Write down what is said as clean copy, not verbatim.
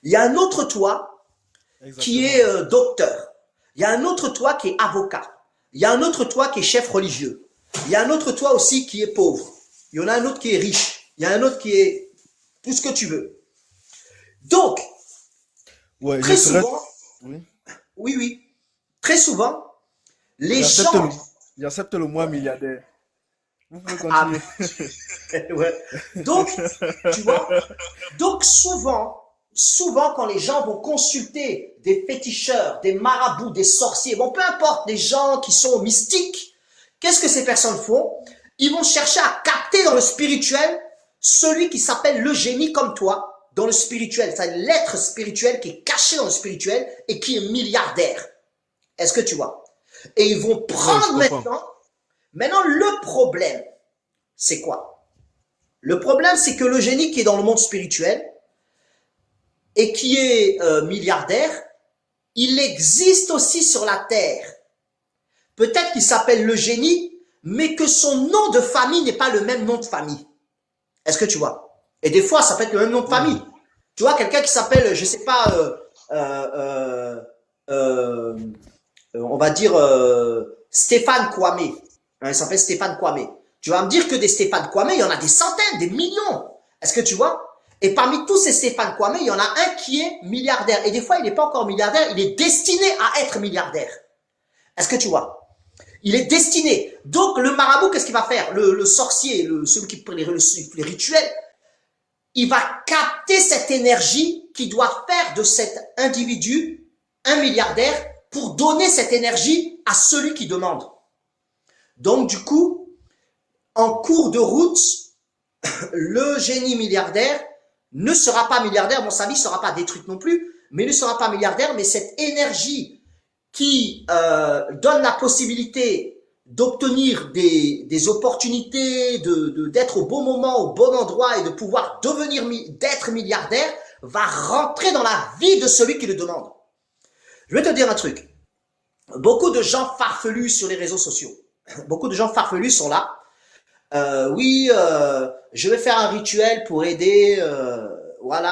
Il y a un autre toi qui Exactement. est docteur. Il y a un autre toi qui est avocat. Il y a un autre toi qui est chef religieux. Il y a un autre toi aussi qui est pauvre. Il y en a un autre qui est riche. Il y a un autre qui est tout ce que tu veux. Donc, Ouais, je très serais. souvent, Oui. oui, oui, très souvent, les J'accepte gens, j'accepte le moi milliardaire. Vous pouvez ah, continuer. ouais. Donc, tu vois, donc souvent quand les gens vont consulter des féticheurs, des marabouts, des sorciers, bon, peu importe, des gens qui sont mystiques, qu'est-ce que ces personnes font? Ils vont chercher à capter dans le spirituel celui qui s'appelle le génie comme toi, dans le spirituel, c'est l'être spirituel qui est caché dans le spirituel et qui est milliardaire. Est-ce que tu vois? Et ils vont Ouais, je prendre comprends. maintenant le problème, c'est quoi? Le problème, c'est que le génie qui est dans le monde spirituel et qui est milliardaire, il existe aussi sur la Terre. Peut-être qu'il s'appelle le génie, mais que son nom de famille n'est pas le même nom de famille. Est-ce que tu vois? Et des fois, ça peut être le même nom de famille. Ouais. Tu vois, quelqu'un qui s'appelle, je sais pas, euh, euh, on va dire Stéphane Kwame. Hein, il s'appelle Stéphane Kwame. Tu vas me dire que des Stéphane Kwame, il y en a des centaines, des millions. Est-ce que tu vois? Et parmi tous ces Stéphane Kwame, il y en a un qui est milliardaire. Et des fois, il n'est pas encore milliardaire, il est destiné à être milliardaire. Est-ce que tu vois? Il est destiné. Donc, le marabout, qu'est-ce qu'il va faire? Le sorcier, celui qui prend les rituels, il va capter cette énergie qui doit faire de cet individu un milliardaire pour donner cette énergie à celui qui demande. Donc, du coup, en cours de route, le génie milliardaire ne sera pas milliardaire. Bon, sa vie ne sera pas détruite non plus, mais il ne sera pas milliardaire. Mais cette énergie qui donne la possibilité d'obtenir des opportunités, d'être au bon moment, au bon endroit et de pouvoir d'être milliardaire, va rentrer dans la vie de celui qui le demande. Je vais te dire un truc. Beaucoup de gens farfelus sur les réseaux sociaux. Beaucoup de gens farfelus sont là. Oui, je vais faire un rituel pour aider, voilà,